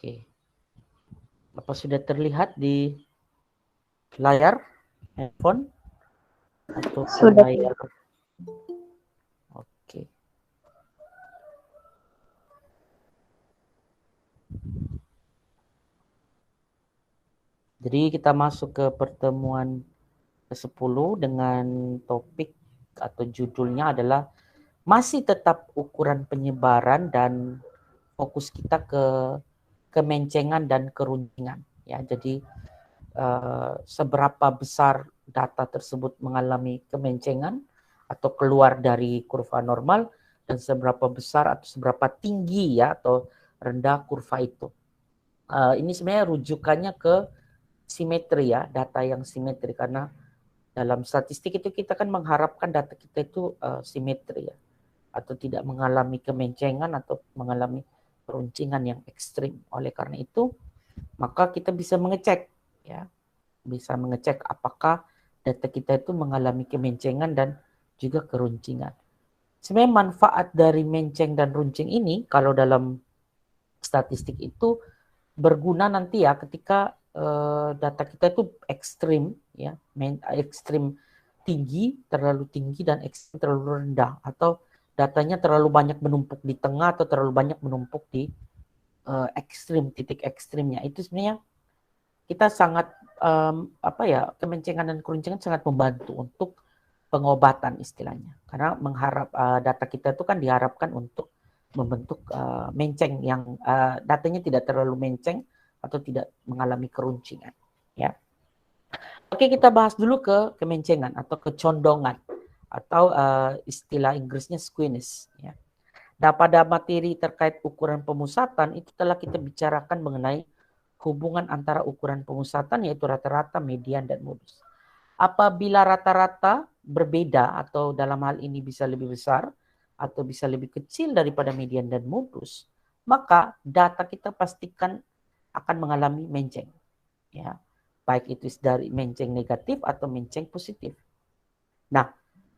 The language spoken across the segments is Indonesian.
Oke. Apa sudah terlihat di layar handphone ataupun Sudah. layar? Oke. Jadi kita masuk ke pertemuan ke-10 dengan topik atau judulnya adalah masih tetap ukuran penyebaran dan fokus kita ke kemencengan dan keruncingan. Ya, jadi seberapa besar data tersebut mengalami kemencengan atau keluar dari kurva normal dan seberapa besar atau seberapa tinggi ya atau rendah kurva itu. Ini sebenarnya rujukannya ke simetri ya, data yang simetri karena dalam statistik itu kita kan mengharapkan data kita itu simetri ya atau tidak mengalami kemencengan atau mengalami peruncingan yang ekstrim. Oleh karena itu, maka kita bisa mengecek ya, bisa mengecek apakah data kita itu mengalami kemencengan dan juga keruncingan. Sebenarnya manfaat dari menceng dan runcing ini kalau dalam statistik itu berguna nanti ya ketika data kita itu ekstrim ya, ekstrim terlalu tinggi dan ekstrim terlalu rendah atau datanya terlalu banyak menumpuk di tengah atau terlalu banyak menumpuk di ekstrim, titik ekstrimnya. Itu sebenarnya kita sangat kemencengan dan keruncingan sangat membantu untuk pengobatan istilahnya. Karena mengharap data kita itu kan diharapkan untuk membentuk menceng yang datanya tidak terlalu menceng atau tidak mengalami keruncingan. Ya. Oke, kita bahas dulu ke kemencengan atau kecondongan atau istilah Inggrisnya squeamish. Ya. Nah, pada materi terkait ukuran pemusatan itu telah kita bicarakan mengenai hubungan antara ukuran pemusatan yaitu rata-rata, median, dan modus. Apabila rata-rata berbeda atau dalam hal ini bisa lebih besar atau bisa lebih kecil daripada median dan modus, maka data kita pastikan akan mengalami menceng. Ya, baik itu dari menceng negatif atau menceng positif. Nah,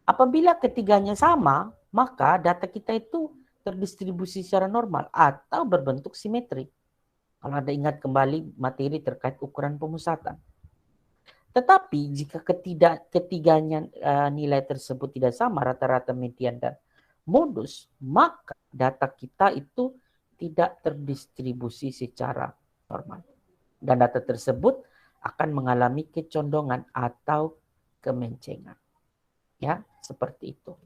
apabila ketiganya sama, maka data kita itu terdistribusi secara normal atau berbentuk simetri. Kalau Anda ingat kembali materi terkait ukuran pemusatan. Tetapi jika ketiganya nilai tersebut tidak sama, rata-rata, median, dan modus, maka data kita itu tidak terdistribusi secara normal. Dan data tersebut akan mengalami kecondongan atau kemencengan. Ya, seperti itu.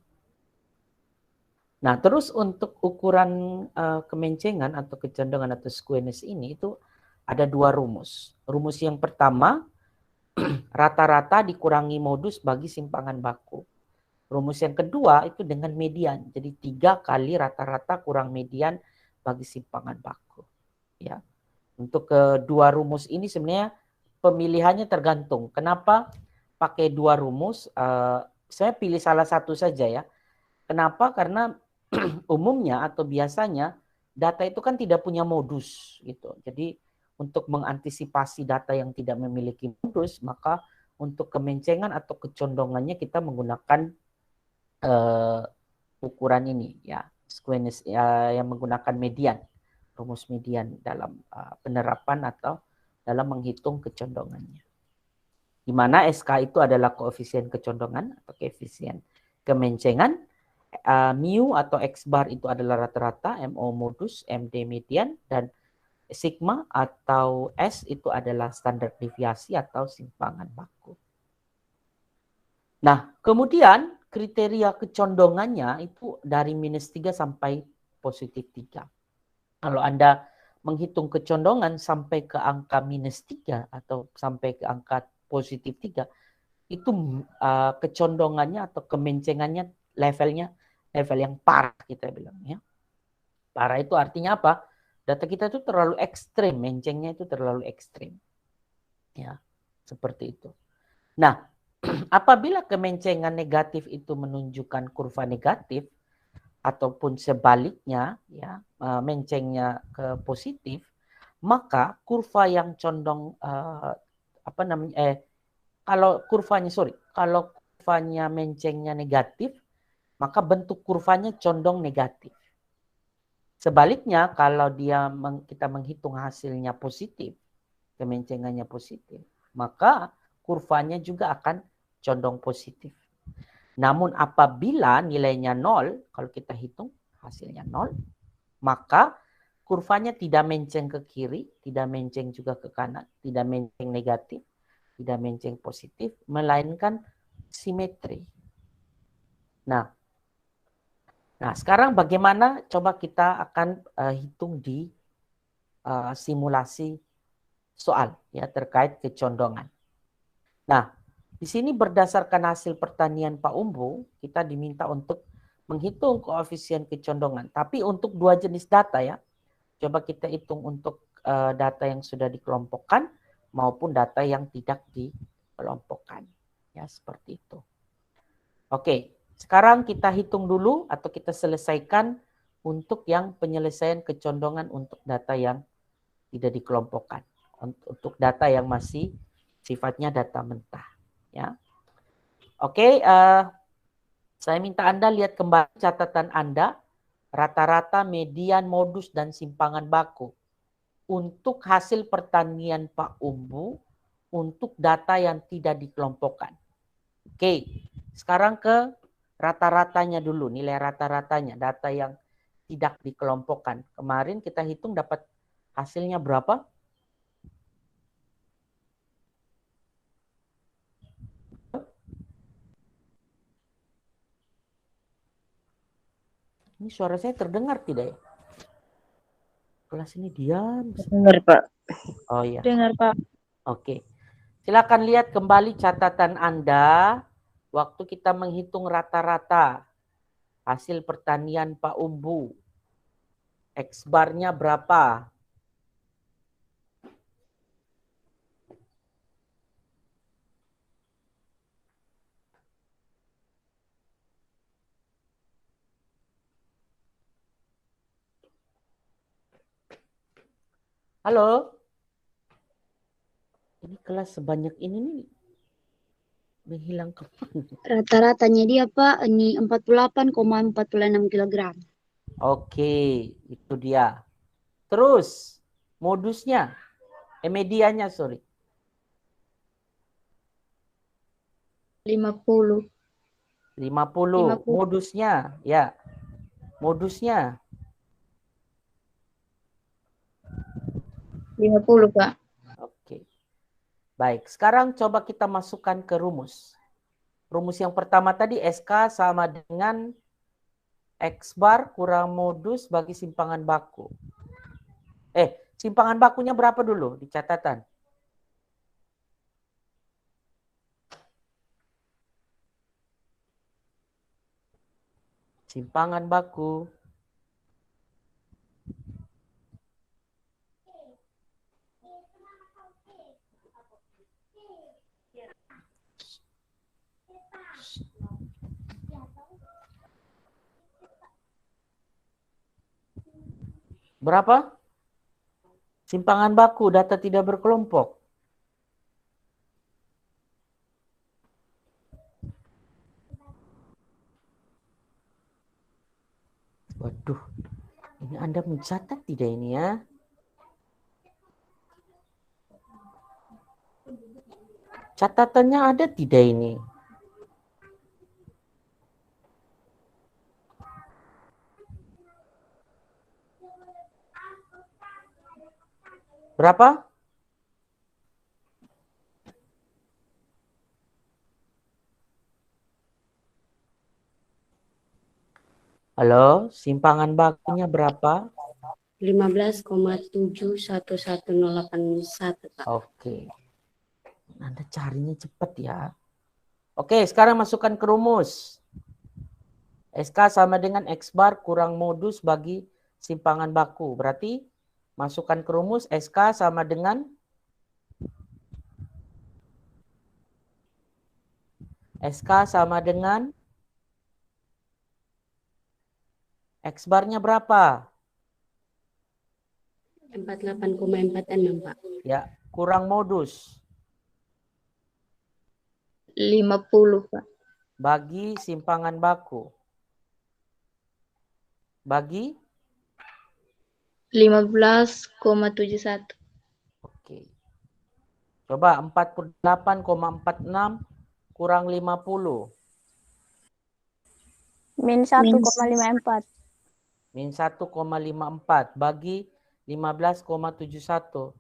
Nah, terus untuk ukuran kemencengan atau kecondongan atau squeamish ini itu ada dua rumus. Rumus yang pertama, rata-rata dikurangi modus bagi simpangan baku. Rumus yang kedua itu dengan median. Jadi 3 kali rata-rata kurang median bagi simpangan baku. Ya. Untuk kedua rumus ini sebenarnya pemilihannya tergantung. Kenapa pakai dua rumus? Saya pilih salah satu saja ya. Kenapa? Karena umumnya atau biasanya data itu kan tidak punya modus gitu. Jadi untuk mengantisipasi data yang tidak memiliki modus, maka untuk kemencengan atau kecondongannya kita menggunakan ukuran ini ya, squeamish yang menggunakan median, rumus median dalam penerapan atau dalam menghitung kecondongannya. Di mana SK itu adalah koefisien kecondongan atau koefisien kemencengan, mu atau X bar itu adalah rata-rata, MO modus, MD median, dan sigma atau S itu adalah standar deviasi atau simpangan baku. Nah, kemudian kriteria kecondongannya itu dari -3 sampai +3. Kalau Anda menghitung kecondongan sampai ke angka -3 atau sampai ke angka +3, itu kecondongannya atau kemencengannya level yang parah kita bilang ya. Parah itu artinya apa? Data kita itu terlalu ekstrim, mencengnya itu terlalu ekstrim. Ya, seperti itu. Nah, apabila kemencengan negatif itu menunjukkan kurva negatif ataupun sebaliknya ya, mencengnya ke positif, maka kurva yang condong kalau kurvanya mencengnya negatif, maka bentuk kurvanya condong negatif. Sebaliknya, kalau kita menghitung hasilnya positif, kemencengannya positif, maka kurvanya juga akan condong positif. Namun apabila nilainya 0, kalau kita hitung hasilnya 0, maka kurvanya tidak menceng ke kiri, tidak menceng juga ke kanan, tidak menceng negatif, tidak menceng positif, melainkan simetri. Nah, sekarang bagaimana coba kita akan hitung di simulasi soal ya terkait kecondongan. Nah, di sini berdasarkan hasil pertanian Pak Umbu, kita diminta untuk menghitung koefisien kecondongan. Tapi untuk dua jenis data ya, coba kita hitung untuk data yang sudah dikelompokkan maupun data yang tidak dikelompokkan. Ya, seperti itu. Oke, sekarang kita hitung dulu atau kita selesaikan untuk yang penyelesaian kecondongan untuk data yang tidak dikelompokkan. Untuk data yang masih sifatnya data mentah. Ya. Oke, saya minta Anda lihat kembali catatan Anda, rata-rata, median, modus, dan simpangan baku. Untuk hasil pertanian Pak Umbu, untuk data yang tidak dikelompokkan. Oke, sekarang ke rata-ratanya dulu, nilai rata-ratanya, data yang tidak dikelompokkan. Kemarin kita hitung dapat hasilnya berapa? Ini suara saya terdengar tidak ya? Kelas ini diam. Dengar, Pak. Oh iya. Dengar, Pak. Oke. Silakan lihat kembali catatan Anda waktu kita menghitung rata-rata hasil pertanian Pak Umbu. X barnya berapa? Halo? Ini kelas sebanyak ini nih menghilang kemana? Rata-ratanya dia Pak, ini 48,46 kg. Oke, itu dia. Terus modusnya, medianya sorry. 50. 50. Modusnya, ya. Modusnya 50 Pak. oke. Baik, sekarang coba kita masukkan ke rumus. Rumus yang pertama tadi SK sama dengan X bar kurang modus bagi simpangan baku. Simpangan bakunya berapa dulu di catatan? Simpangan baku. Berapa? Simpangan baku, data tidak berkelompok. Waduh, ini Anda mencatat tidak ini ya? Catatannya ada tidak ini? Berapa? Halo, simpangan bakunya berapa? 15,711081 Pak. Oke. Anda carinya cepat ya. Oke, sekarang masukkan ke rumus. SK sama dengan X bar kurang modus bagi simpangan baku. Berarti masukkan ke rumus SK sama dengan SK sama dengan X barnya berapa? 48,46 Pak. Ya, kurang modus 50 Pak. bagi simpangan baku. Bagi 15,71. Oke. Coba 48,46 kurang 50. Min Min 1,54. Min 1,54 bagi 15,71.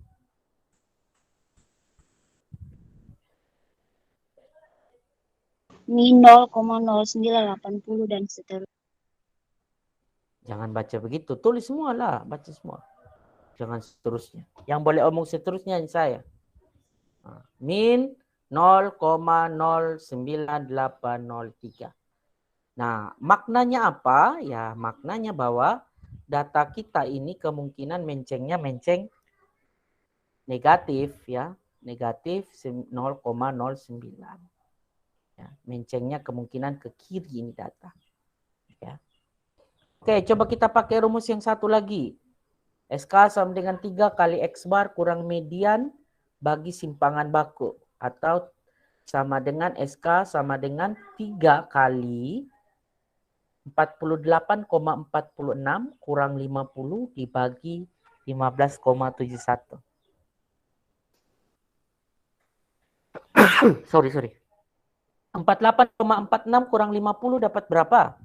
min 0,0980 dan seterusnya. Jangan baca begitu. Tulis semua lah. Baca semua. Jangan seterusnya. Yang boleh omong seterusnya saya. Min 0,09803. Nah, maknanya apa? Ya, maknanya bahwa data kita ini kemungkinan mencengnya menceng negatif ya. Negatif 0,09. Ya, mencengnya kemungkinan ke kiri ini data. Ya. Oke, coba kita pakai rumus yang satu lagi. SK sama dengan 3 kali X bar kurang median bagi simpangan baku. Atau sama dengan SK sama dengan 3 kali 48,46 kurang 50 dibagi 15,71. Sorry. 48,46 kurang 50 dapat berapa?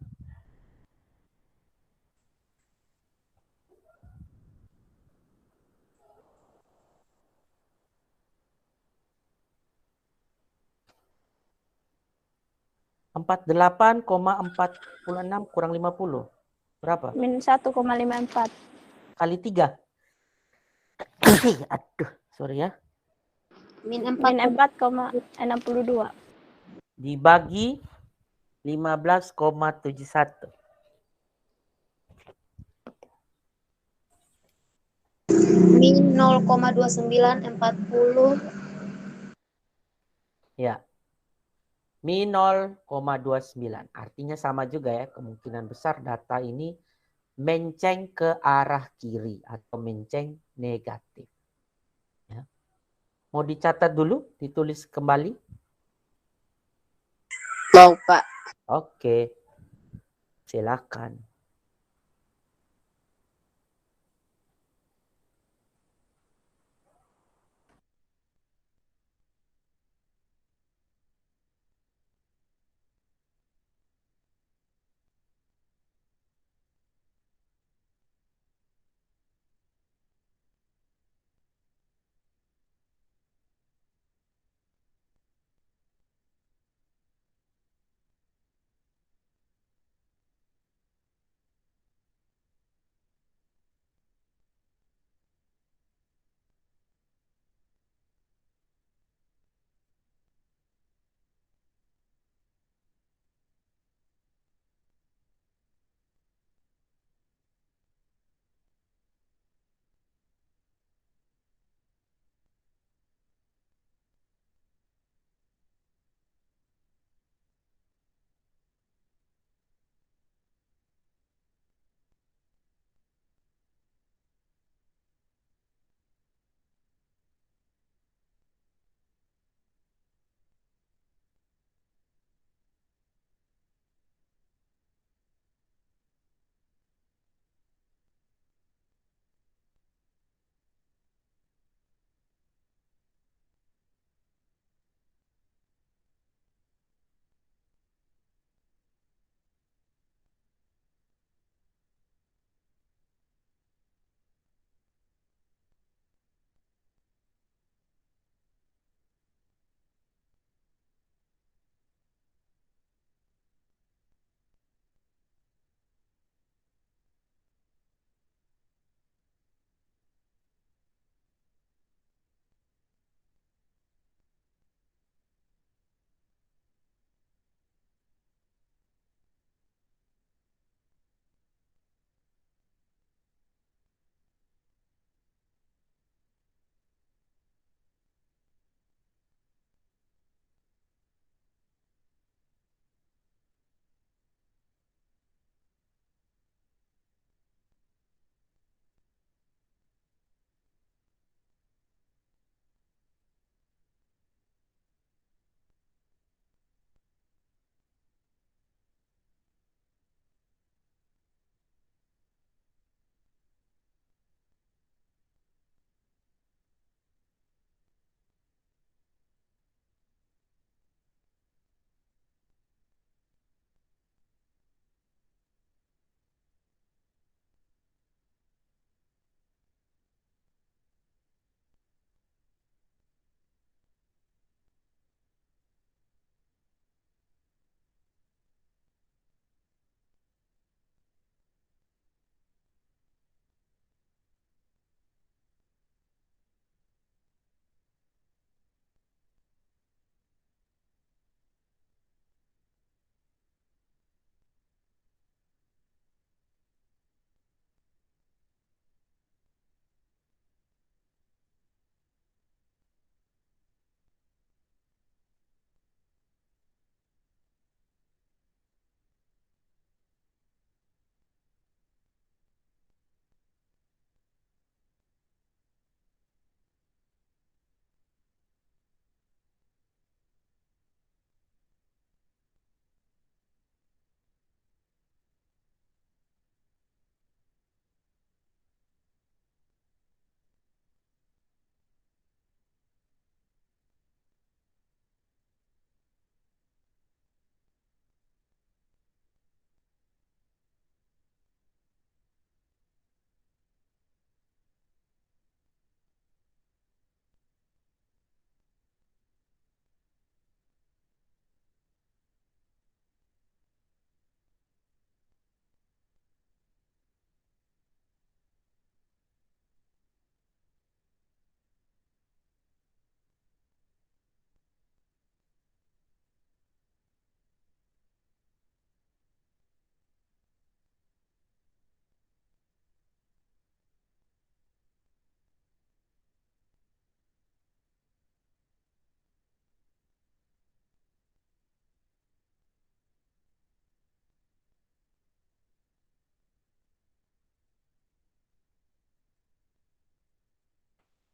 48,46 kurang 50. Berapa? Min 1,54. Kali 3. Aduh, sorry ya. Min Min 4,62. 4,62. Dibagi 15,71. Min 0,2940. Ya. Min 0,29. Artinya sama juga ya. Kemungkinan besar data ini menceng ke arah kiri atau menceng negatif. Ya. Mau dicatat dulu? Ditulis kembali? Mau, Pak. Oke. Silakan.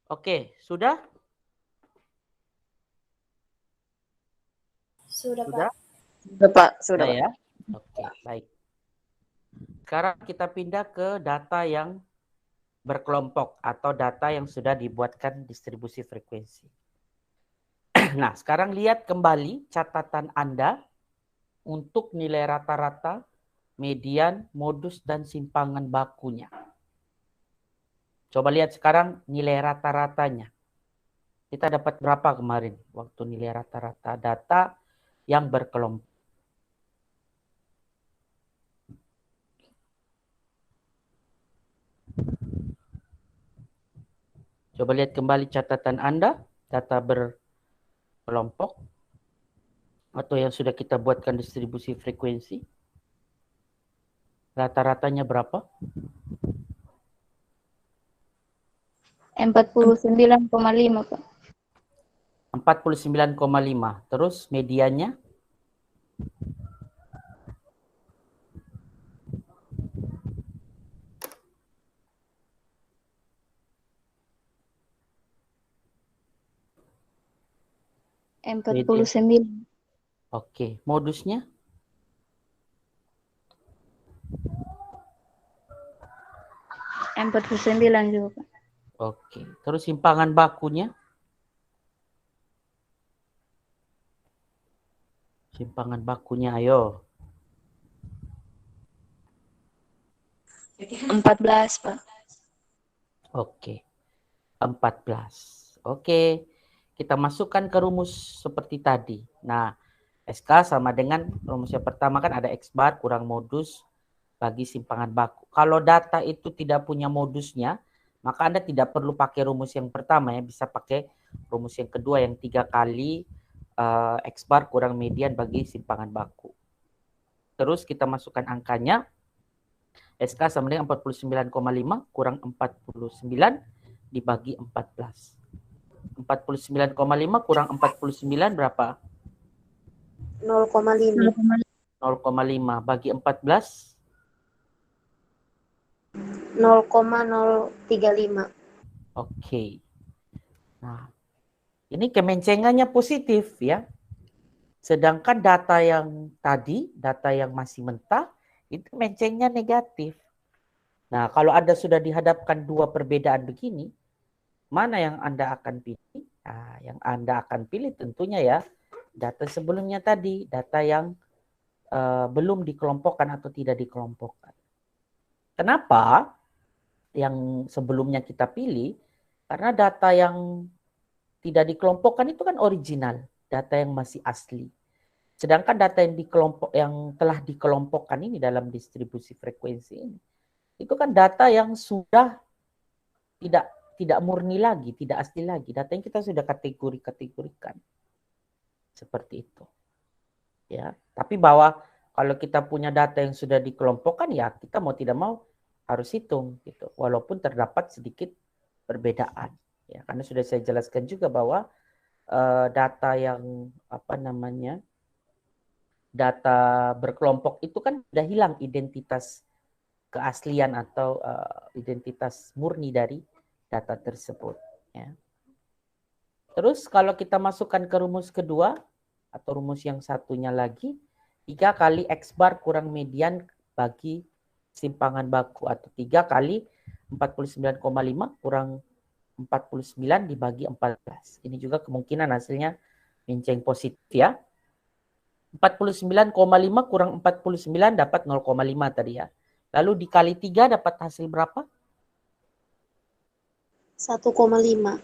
Oke, sudah? Sudah, Sudah? Pak. Sudah, Pak. Sudah, Sudah Pak. ya? Oke, baik. Sekarang kita pindah ke data yang berkelompok atau data yang sudah dibuatkan distribusi frekuensi. Nah, sekarang lihat kembali catatan Anda untuk nilai rata-rata, median, modus, dan simpangan bakunya. Coba lihat sekarang nilai rata-ratanya. Kita dapat berapa kemarin waktu nilai rata-rata data yang berkelompok? Coba lihat kembali catatan Anda, data berkelompok, atau yang sudah kita buatkan distribusi frekuensi. Rata-ratanya berapa? 49,5, Pak. 49,5. Terus medianya? Media. 49. Oke, modusnya? Empat puluh sembilan juga, Pak. Oke, terus simpangan bakunya? Simpangan bakunya, ayo. 14, Pak. Oke, 14. Oke, kita masukkan ke rumus seperti tadi. Nah, SK sama dengan rumus yang pertama kan ada X bar kurang modus bagi simpangan baku. Kalau data itu tidak punya modusnya, maka Anda tidak perlu pakai rumus yang pertama ya, bisa pakai rumus yang kedua yang 3 kali X bar kurang median bagi simpangan baku. Terus kita masukkan angkanya, SK sama dengan 49,5 kurang 49 dibagi 14. 49,5 kurang 49 berapa? 0,5. 0,5 bagi 14. 0,035. Oke. Nah, ini kemencengannya positif ya. Sedangkan data yang tadi, data yang masih mentah, itu mencengnya negatif. Nah, kalau Anda sudah dihadapkan dua perbedaan begini, mana yang Anda akan pilih? Nah, yang Anda akan pilih tentunya ya, data sebelumnya tadi, data yang belum dikelompokkan atau tidak dikelompokkan. Kenapa yang sebelumnya kita pilih? Karena data yang tidak dikelompokkan itu kan original, data yang masih asli. Sedangkan data yang telah dikelompokkan ini dalam distribusi frekuensi ini, itu kan data yang sudah tidak tidak murni lagi, tidak asli lagi. Data yang kita sudah kategorikan seperti itu. Ya, tapi bahwa kalau kita punya data yang sudah dikelompokkan ya kita mau tidak mau harus hitung gitu. Walaupun terdapat sedikit perbedaan. Ya, karena sudah saya jelaskan juga bahwa data yang data berkelompok itu kan sudah hilang identitas keaslian atau identitas murni dari data tersebut. Ya. Terus kalau kita masukkan ke rumus kedua atau rumus yang satunya lagi, 3 kali X bar kurang median bagi simpangan baku atau 3 kali 49,5 kurang 49 dibagi 14. Ini juga kemungkinan hasilnya menceng positif ya. 49,5 kurang 49 dapat 0,5 tadi ya. Lalu dikali 3 dapat hasil berapa? 1,5.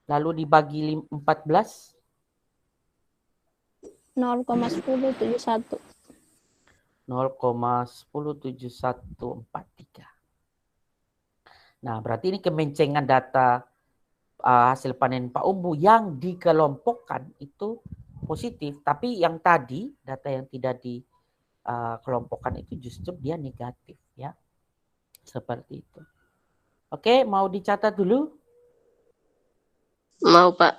Lalu dibagi 14? 0,1071. 0,107143. Nah, berarti ini kemencengan data hasil panen Pak Umbu yang dikelompokkan itu positif, tapi yang tadi data yang tidak dikelompokkan itu justru dia negatif ya. Seperti itu. Oke, mau dicatat dulu? Mau, Pak.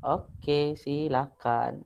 Oke, silakan.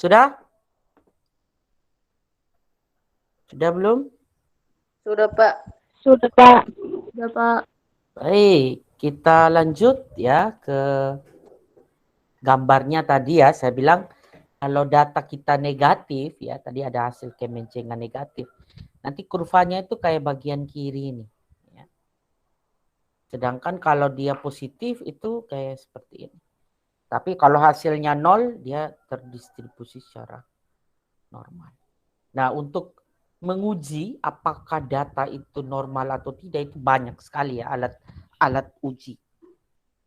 Sudah? Sudah belum? Sudah, Pak. Sudah, Pak. Sudah, Pak. Baik, kita lanjut ya ke gambarnya tadi ya. Saya bilang kalau data kita negatif ya, tadi ada hasil kemencengan negatif. Nanti kurvanya itu kayak bagian kiri ini. Ya. Sedangkan kalau dia positif itu kayak seperti ini. Tapi kalau hasilnya 0, dia terdistribusi secara normal. Nah, untuk menguji apakah data itu normal atau tidak itu banyak sekali ya alat uji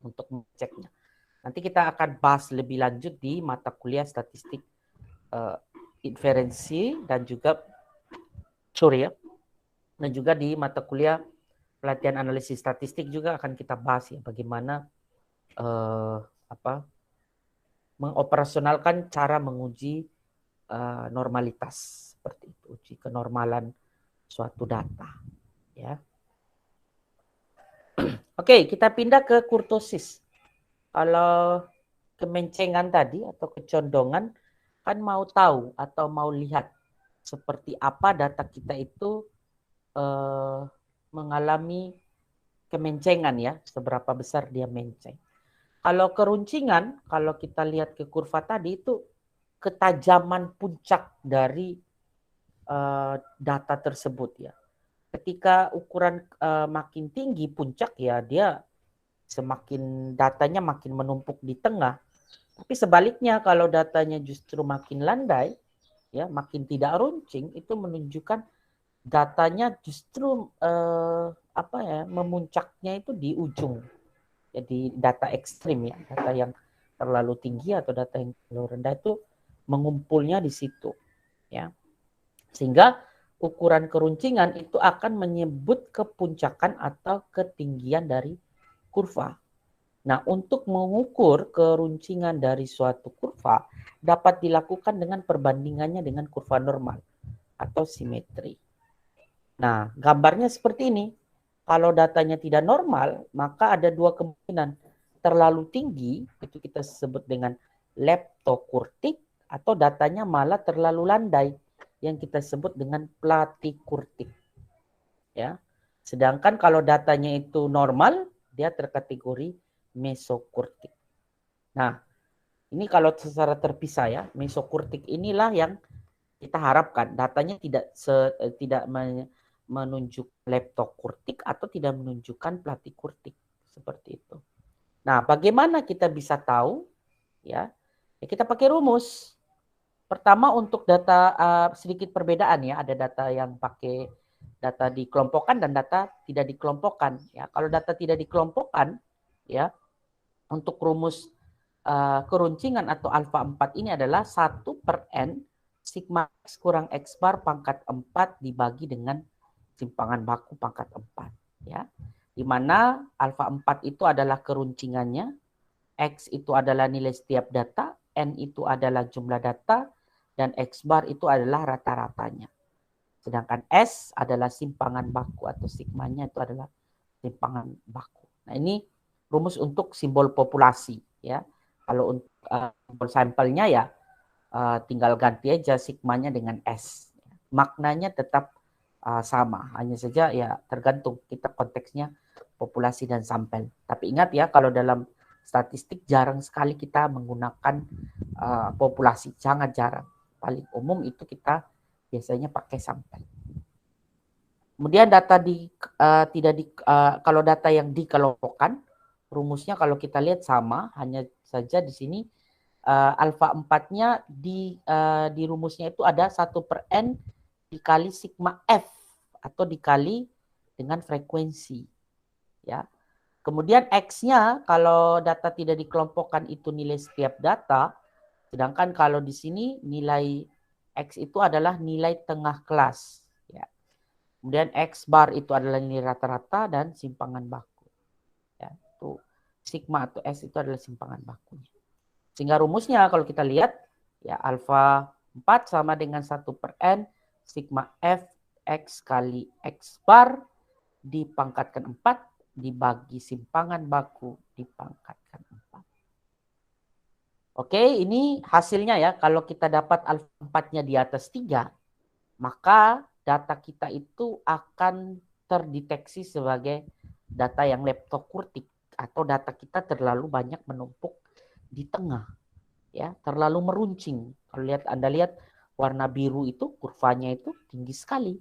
untuk mengeceknya. Nanti kita akan bahas lebih lanjut di mata kuliah statistik inferensi dan juga dan juga di mata kuliah pelatihan analisis statistik juga akan kita bahas ya bagaimana mengoperasionalkan cara menguji normalitas seperti itu, uji kenormalan suatu data ya. Oke, kita pindah ke kurtosis. Kalau kemencengan tadi atau kecondongan kan mau tahu atau mau lihat seperti apa data kita itu mengalami kemencengan ya, seberapa besar dia menceng. Kalau keruncingan, kalau kita lihat ke kurva tadi itu ketajaman puncak dari data tersebut ya. Ketika ukuran makin tinggi puncak ya dia semakin datanya makin menumpuk di tengah. Tapi sebaliknya kalau datanya justru makin landai ya makin tidak runcing itu menunjukkan datanya justru memuncaknya itu di ujung. Jadi data ekstrim ya, data yang terlalu tinggi atau data yang terlalu rendah itu mengumpulnya di situ ya. Sehingga ukuran keruncingan itu akan menyebut kepuncakan atau ketinggian dari kurva. Nah, untuk mengukur keruncingan dari suatu kurva dapat dilakukan dengan perbandingannya dengan kurva normal atau simetri. Nah, gambarnya seperti ini. Kalau datanya tidak normal, maka ada dua kemungkinan. Terlalu tinggi, itu kita sebut dengan leptokurtik, atau datanya malah terlalu landai, yang kita sebut dengan platikurtik. Ya. Sedangkan kalau datanya itu normal, dia terkategori mesokurtik. Nah, ini kalau secara terpisah ya, mesokurtik inilah yang kita harapkan datanya tidak menunjuk leptokurtik atau tidak menunjukkan platikurtik seperti itu. Nah, bagaimana kita bisa tahu? Ya, kita pakai rumus. Pertama untuk data sedikit perbedaan ya, ada data yang pakai data dikelompokkan dan data tidak dikelompokkan. Ya, kalau data tidak dikelompokkan, ya untuk rumus keruncingan atau alfa 4 ini adalah 1/n sigma X kurang X bar pangkat 4 dibagi dengan simpangan baku pangkat 4. Ya. Di mana alfa 4 itu adalah keruncingannya, X itu adalah nilai setiap data, N itu adalah jumlah data, dan X bar itu adalah rata-ratanya. Sedangkan S adalah simpangan baku atau sigmanya itu adalah simpangan baku. Nah ini rumus untuk simbol populasi ya. Kalau untuk simbol sampelnya ya tinggal ganti aja sigmanya dengan S. Maknanya tetap sama, hanya saja ya tergantung kita konteksnya populasi dan sampel. Tapi ingat ya kalau dalam statistik jarang sekali kita menggunakan populasi, sangat jarang. Paling umum itu kita biasanya pakai sampel. Kemudian data kalau data yang dikelompokkan, rumusnya kalau kita lihat sama, hanya saja di sini alfa 4-nya di rumusnya itu ada 1/n dikali sigma F atau dikali dengan frekuensi. Ya. Kemudian X-nya kalau data tidak dikelompokkan itu nilai setiap data, sedangkan kalau di sini nilai X itu adalah nilai tengah kelas. Ya. Kemudian X bar itu adalah nilai rata-rata dan simpangan baku. Ya, itu sigma atau S itu adalah simpangan bakunya. Sehingga rumusnya kalau kita lihat ya alfa 4 sama dengan 1/n sigma F X kali X bar dipangkatkan 4 dibagi simpangan baku dipangkatkan 4. Oke, ini hasilnya ya. Kalau kita dapat alfa 4-nya di atas 3, maka data kita itu akan terdeteksi sebagai data yang leptokurtik atau data kita terlalu banyak menumpuk di tengah, ya, terlalu meruncing. Kalau Anda lihat warna biru itu kurvanya itu tinggi sekali,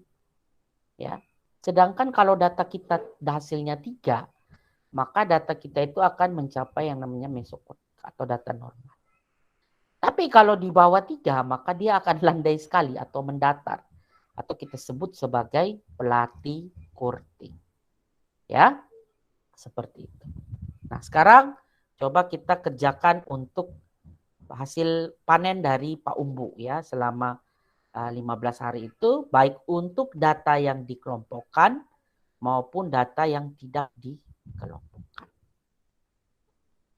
ya. Sedangkan kalau data kita hasilnya 3, maka data kita itu akan mencapai yang namanya mesokortik atau data normal. Tapi kalau di bawah 3, maka dia akan landai sekali atau mendatar. Atau kita sebut sebagai platykurtik. Ya, seperti itu. Nah, sekarang coba kita kerjakan untuk hasil panen dari Pak Umbu ya selama 15 hari itu, baik untuk data yang dikelompokkan maupun data yang tidak dikelompokkan.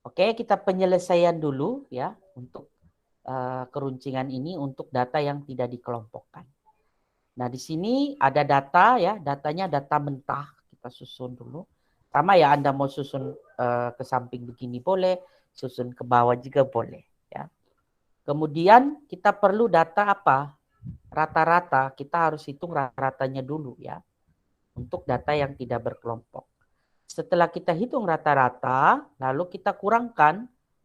Oke, kita penyelesaian dulu ya untuk keruncingan ini untuk data yang tidak dikelompokkan. Nah, di sini ada data ya, datanya data mentah. Kita susun dulu. Sama ya, Anda mau susun ke samping begini boleh, susun ke bawah juga boleh ya. Kemudian kita perlu data apa? Rata-rata, kita harus hitung rata-ratanya dulu ya. Untuk data yang tidak berkelompok. Setelah kita hitung rata-rata, lalu kita kurangkan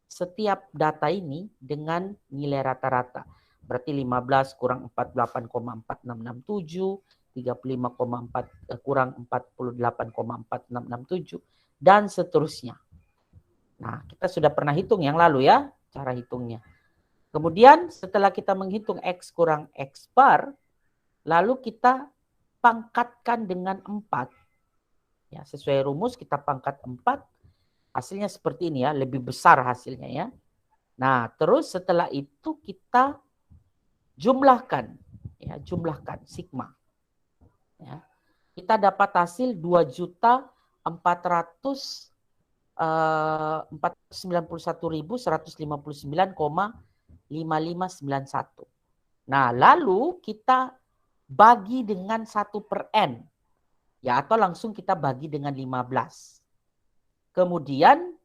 setiap data ini dengan nilai rata-rata. Berarti 15 kurang 48,4667, 35,4 kurang 48,4667, dan seterusnya. Nah, kita sudah pernah hitung yang lalu ya, cara hitungnya. Kemudian setelah kita menghitung X kurang X bar, lalu kita pangkatkan dengan 4. Ya, sesuai rumus kita pangkat 4, hasilnya seperti ini ya, lebih besar hasilnya ya. Nah, terus setelah itu kita jumlahkan, ya, jumlahkan sigma. Ya. Kita dapat hasil 2.491.159,5591. Nah, lalu kita bagi dengan 1/n. Ya, atau langsung kita bagi dengan 15. Kemudian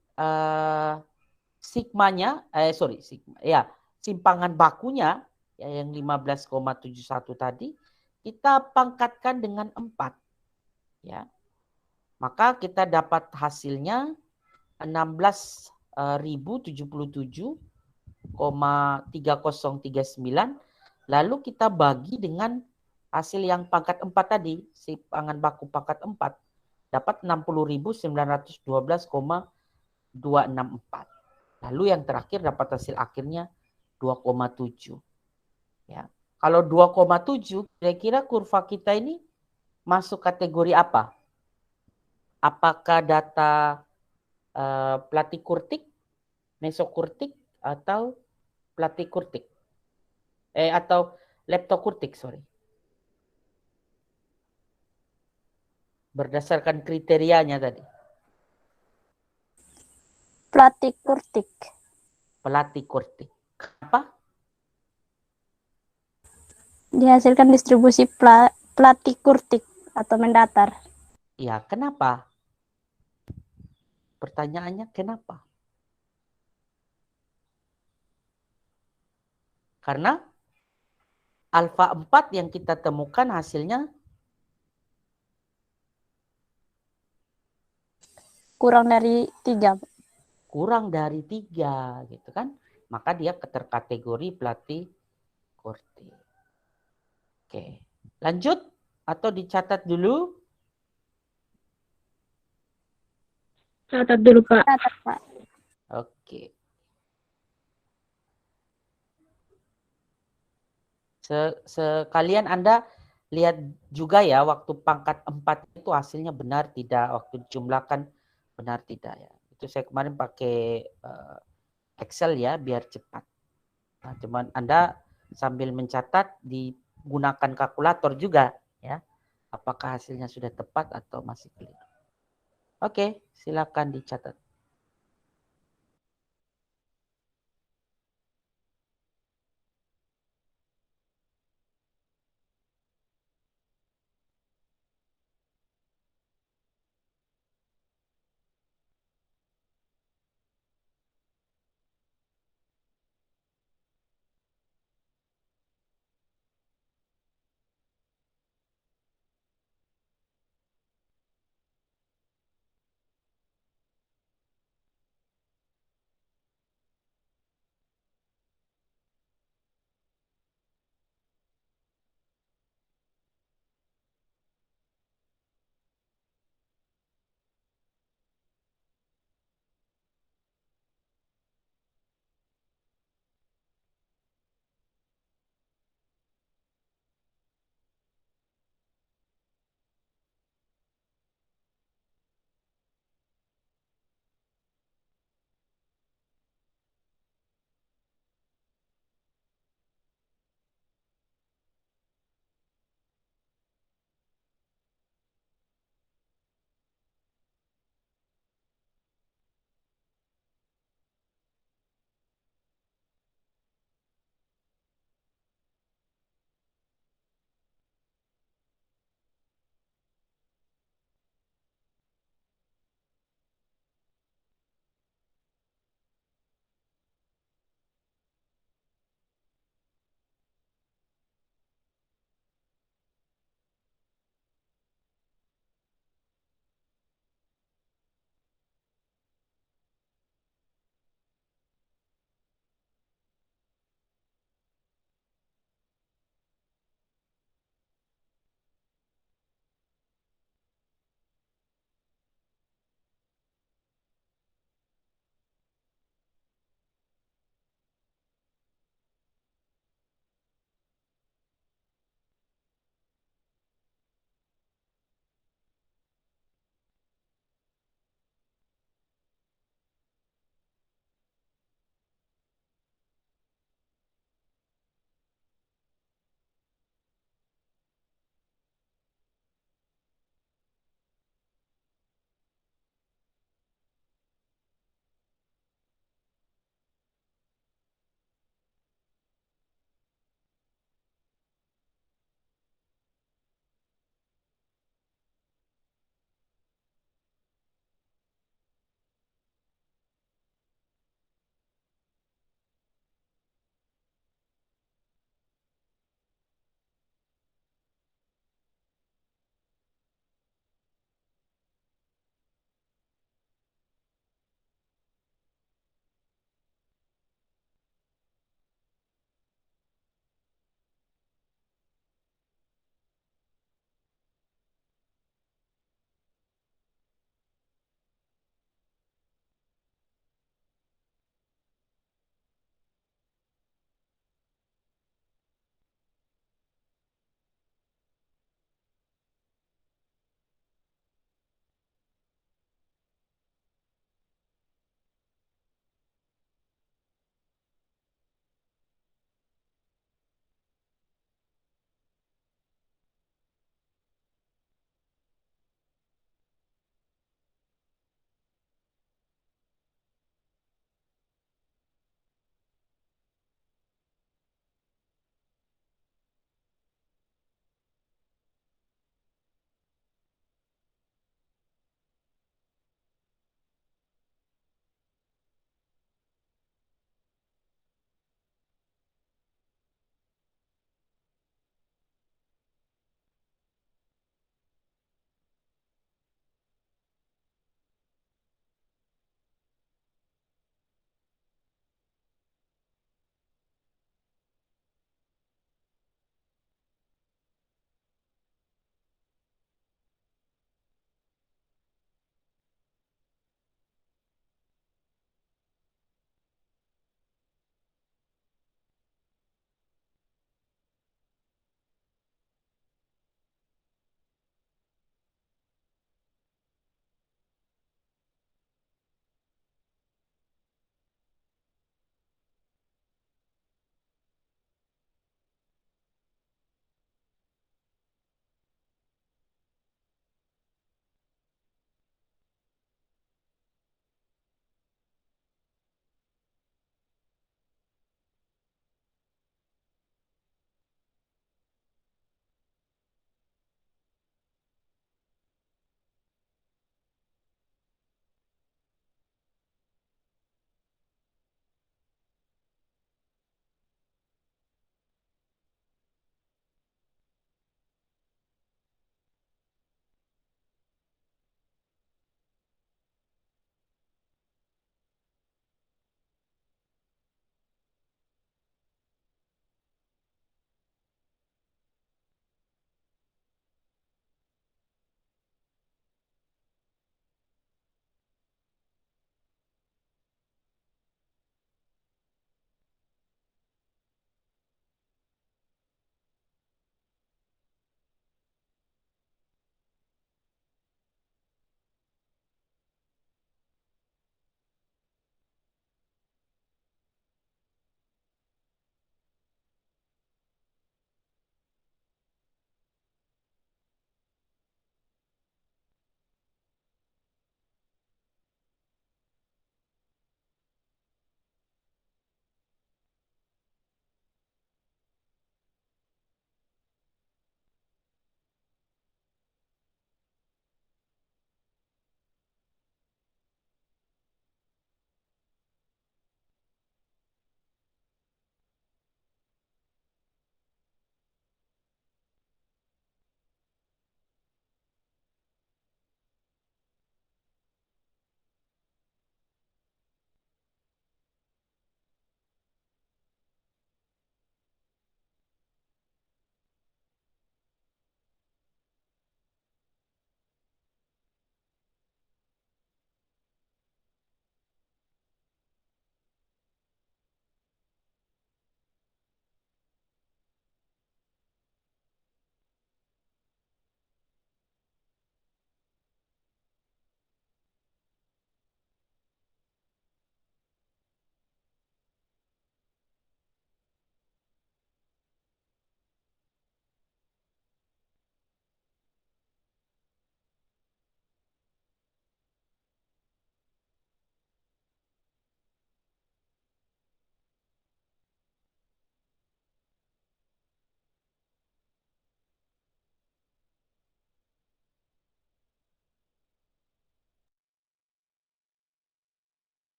simpangan bakunya ya, yang 15,71 tadi kita pangkatkan dengan 4 ya. Maka kita dapat hasilnya 16.077,3039, lalu kita bagi dengan hasil yang pangkat 4 tadi, simpangan baku pangkat 4 dapat 60.912,264. Lalu yang terakhir dapat hasil akhirnya 2,7. Ya. Kalau 2,7 kira-kira kurva kita ini masuk kategori apa? Apakah data platykurtik, mesokurtik, atau platykurtik? Atau leptokurtik, sorry. Berdasarkan kriterianya tadi. Platykurtik. Platykurtik. Apa? Dihasilkan distribusi platykurtik atau mendatar. Ya, kenapa? Pertanyaannya kenapa? Karena alfa 4 yang kita temukan hasilnya kurang dari 3. Kurang dari 3 gitu kan. Maka dia terkategori platykurtik. Oke. Lanjut atau dicatat dulu? Catat dulu, Pak. Catat, Pak. Oke. Sekalian Anda lihat juga ya waktu pangkat 4 itu hasilnya benar tidak, waktu dijumlahkan benar tidak ya. Itu saya kemarin pakai Excel ya biar cepat. Nah, cuman Anda sambil mencatat digunakan kalkulator juga ya. Apakah hasilnya sudah tepat atau masih keliru. Oke, silakan dicatat.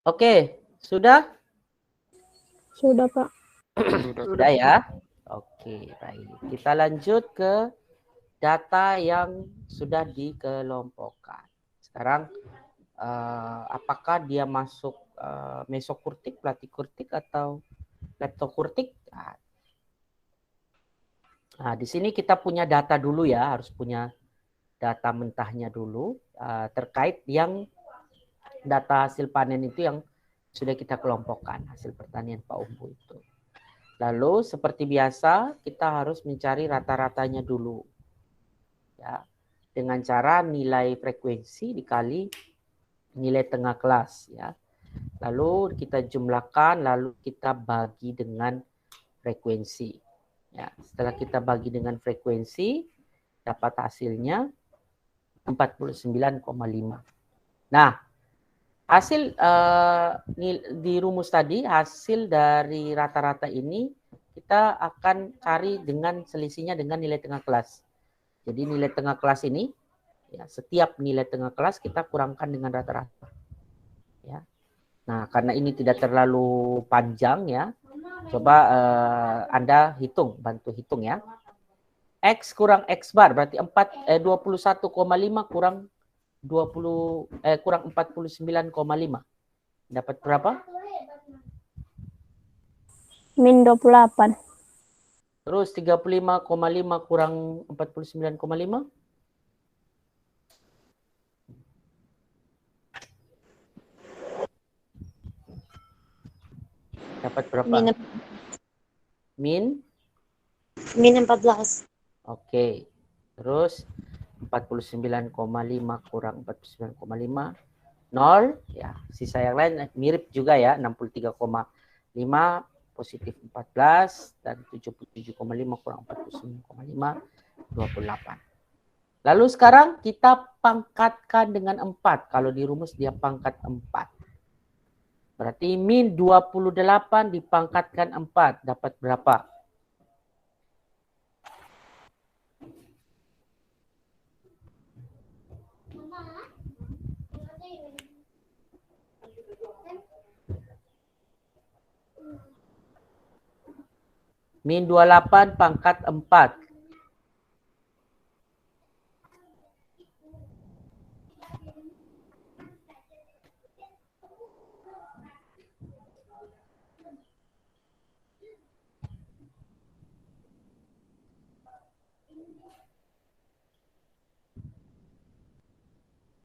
Oke, sudah? Sudah, Pak. Sudah ya? Oke, baik. Kita lanjut ke data yang sudah dikelompokkan. Sekarang, apakah dia masuk mesokurtik, platikurtik, atau leptokurtik? Nah, di sini kita punya data dulu ya, harus punya data mentahnya dulu terkait yang data hasil panen itu yang sudah kita kelompokkan, hasil pertanian Pak Umbu itu. Lalu seperti biasa kita harus mencari rata-ratanya dulu. Ya, dengan cara nilai frekuensi dikali nilai tengah kelas ya. Lalu kita jumlahkan, lalu kita bagi dengan frekuensi. Ya, setelah kita bagi dengan frekuensi, dapat hasilnya 49,5. Nah, hasil di rumus tadi, hasil dari rata-rata ini kita akan cari dengan selisihnya dengan nilai tengah kelas. Jadi nilai tengah kelas ini, ya, setiap nilai tengah kelas kita kurangkan dengan rata-rata. Ya. Nah, karena ini tidak terlalu panjang ya, coba Anda hitung, bantu hitung ya. X kurang X bar berarti 21,5 kurang 49,5. Dapat berapa? Min 28. Terus 35,5 kurang 49,5. Dapat berapa? Min 14. Oke. Terus 49,5 kurang 49,5 0 ya. Sisa yang lain mirip juga ya, 63,5 positif 14 dan 77,5 kurang 49,5 28. Lalu sekarang kita pangkatkan dengan 4. Kalau di rumus dia pangkat 4. Berarti min 28 dipangkatkan 4 dapat berapa? Min 28 pangkat 4.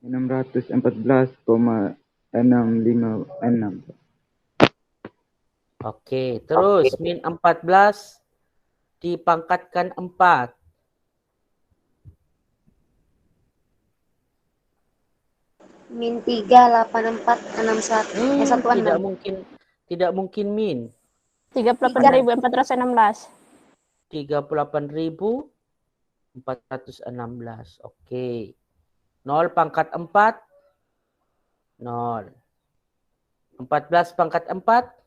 $614,656. Oke, terus min 14 dipangkatkan 4. Min 38461. Tidak mungkin min. 38.416. 38.416. Oke. 0 pangkat 4. 0. 14 pangkat 4.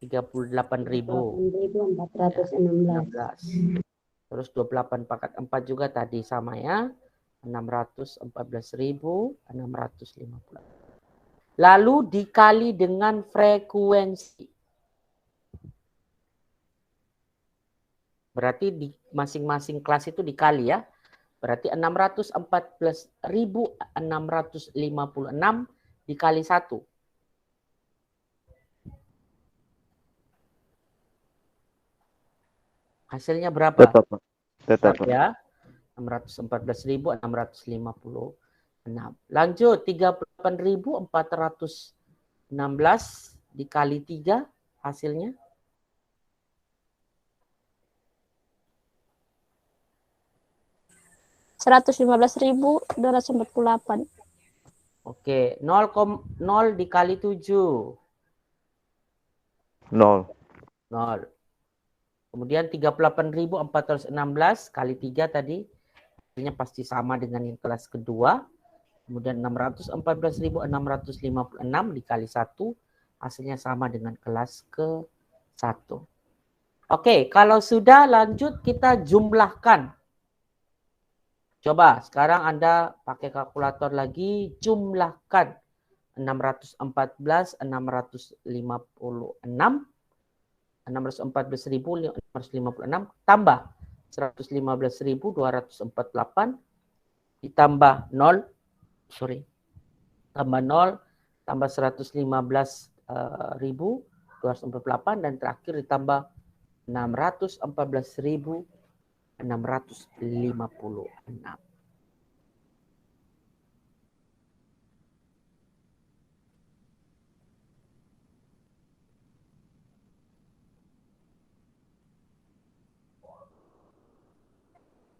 38.416. Terus 28 pangkat 4 juga tadi sama ya. 614.650. Lalu dikali dengan frekuensi. Berarti di masing-masing kelas itu dikali ya. Berarti 614.656 dikali 1. Hasilnya berapa? Tetap, Pak. Ya. 614.656. Lanjut, 38.416 dikali 3 hasilnya. $115.248. Oke, 0 dikali 7. 0. 0. Kemudian 38.416 kali 3 tadi. Hasilnya pasti sama dengan yang kelas kedua. Kemudian 614.656 dikali 1. Hasilnya sama dengan kelas ke-1. Oke, kalau sudah lanjut kita jumlahkan. Coba sekarang Anda pakai kalkulator lagi, jumlahkan 614, 656, 614.656 tambah 115.248 ditambah 0, tambah 0, tambah 115.248 dan terakhir ditambah 614.656.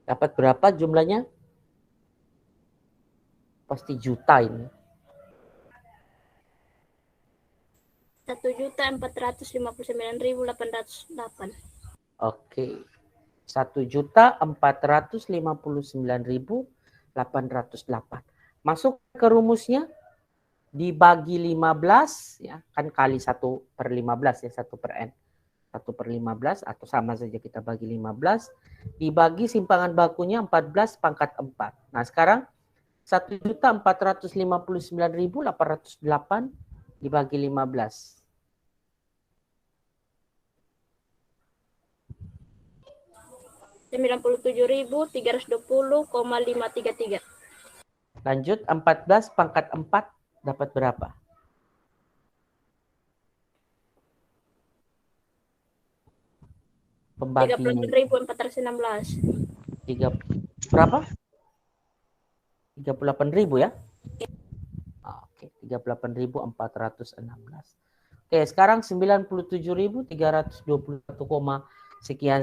Dapat berapa jumlahnya? Pasti juta ini. 1.459.808. Oke. 1.459.808. Masuk ke rumusnya, dibagi 15, ya kan kali 1/15 ya, 1/n. 1/15 atau sama saja kita bagi 15, dibagi simpangan bakunya 14 pangkat 4. Nah sekarang 1.459.808 dibagi 15. 97.320,533. Lanjut, 14 pangkat 4 dapat berapa? Pembagian 38.416. berapa? 38.000 ya? Oke, 38.416. Oke, sekarang 97.321, sekian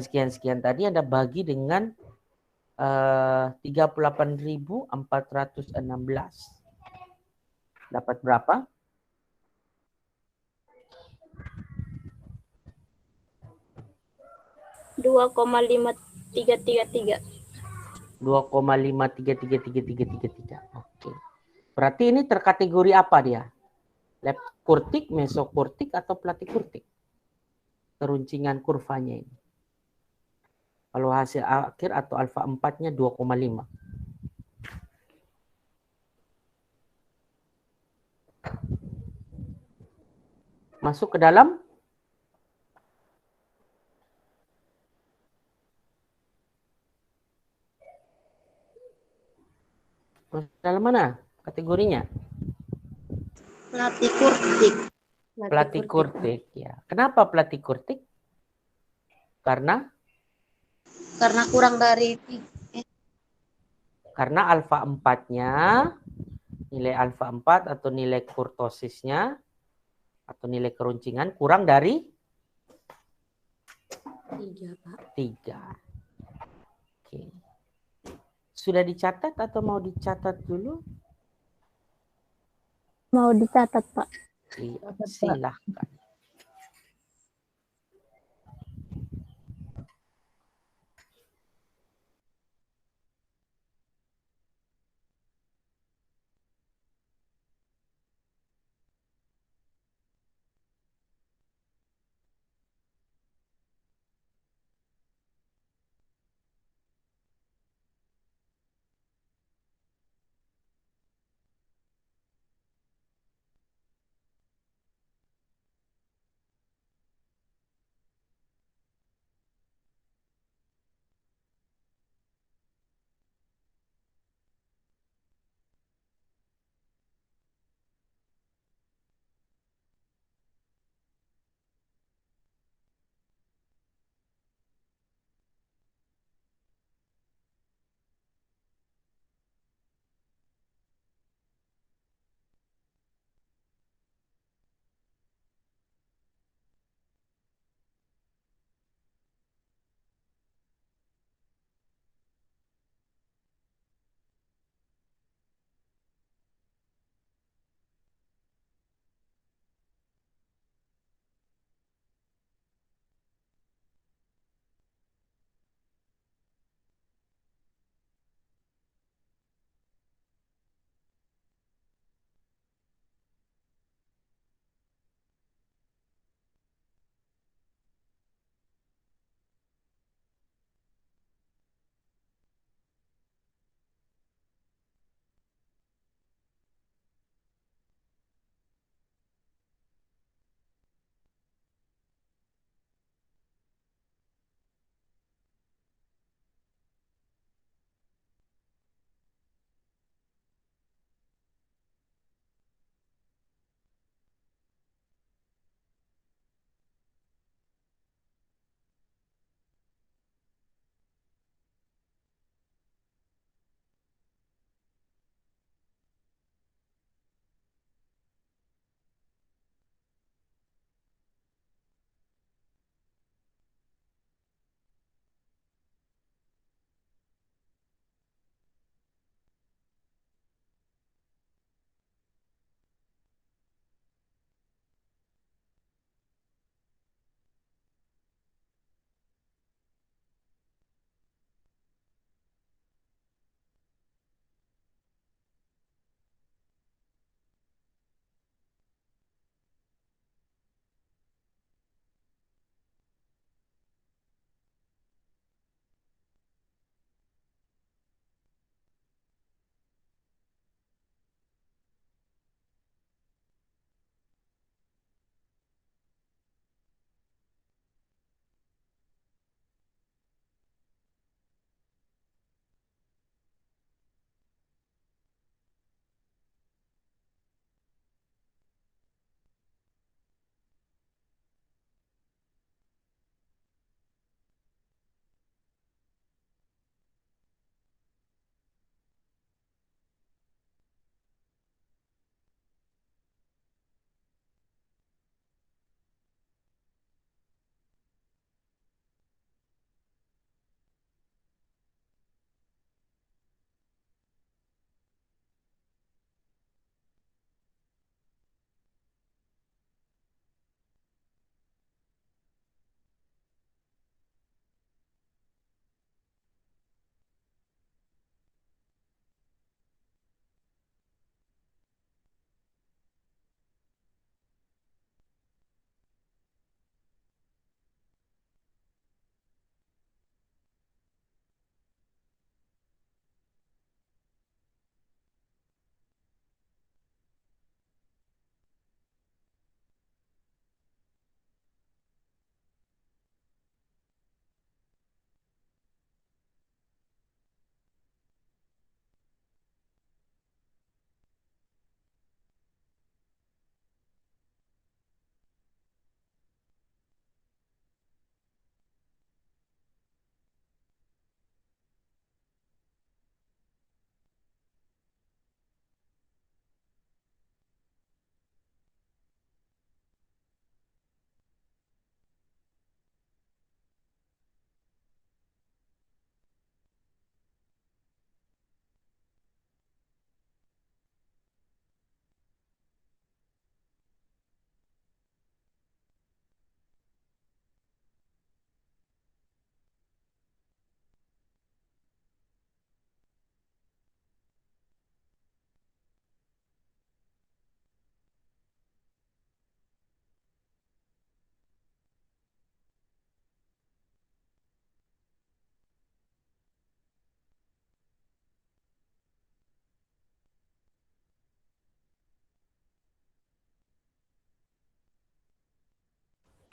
tadi Anda bagi dengan 38.416. Dapat berapa? 2,5333. 2,5333333. Oke. Berarti ini terkategori apa dia? Lepkurtik, mesokurtik, atau platikurtik? Keruncingan kurvanya ini. Kalau hasil akhir atau alfa 4-nya 2,5. Masuk ke dalam. Dalam mana kategorinya? Platikurtik. Platikurtik ya. Kenapa platikurtik? Karena Kurang dari karena alfa 4-nya, nilai alfa 4 atau nilai kurtosisnya atau nilai keruncingan kurang dari 3, Pak. 3. Oke. Sudah dicatat atau mau dicatat dulu? Mau dicatat, Pak. Iya, silahkan.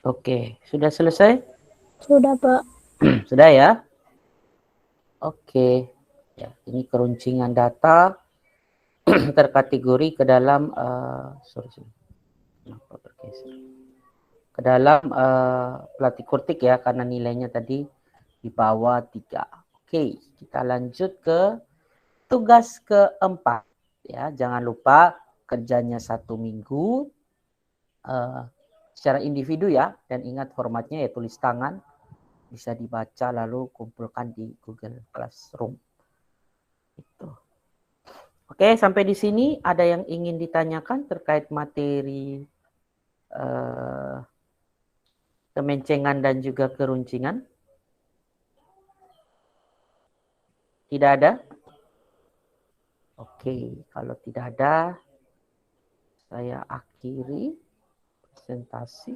Oke, sudah selesai? Sudah, Pak. Sudah ya? Oke. Ya, ini keruncingan data terkategori ke dalam kenapa bergeser? Ke dalam pelatih kurtik ya, karena nilainya tadi di bawah 3. Oke, kita lanjut ke tugas keempat. Ya, jangan lupa kerjanya 1 minggu secara individu ya, dan ingat formatnya ya tulis tangan, bisa dibaca lalu kumpulkan di Google Classroom. Itu. Oke, sampai di sini ada yang ingin ditanyakan terkait materi kemencengan dan juga keruncingan? Tidak ada? Oke, kalau tidak ada, saya akhiri presentasi.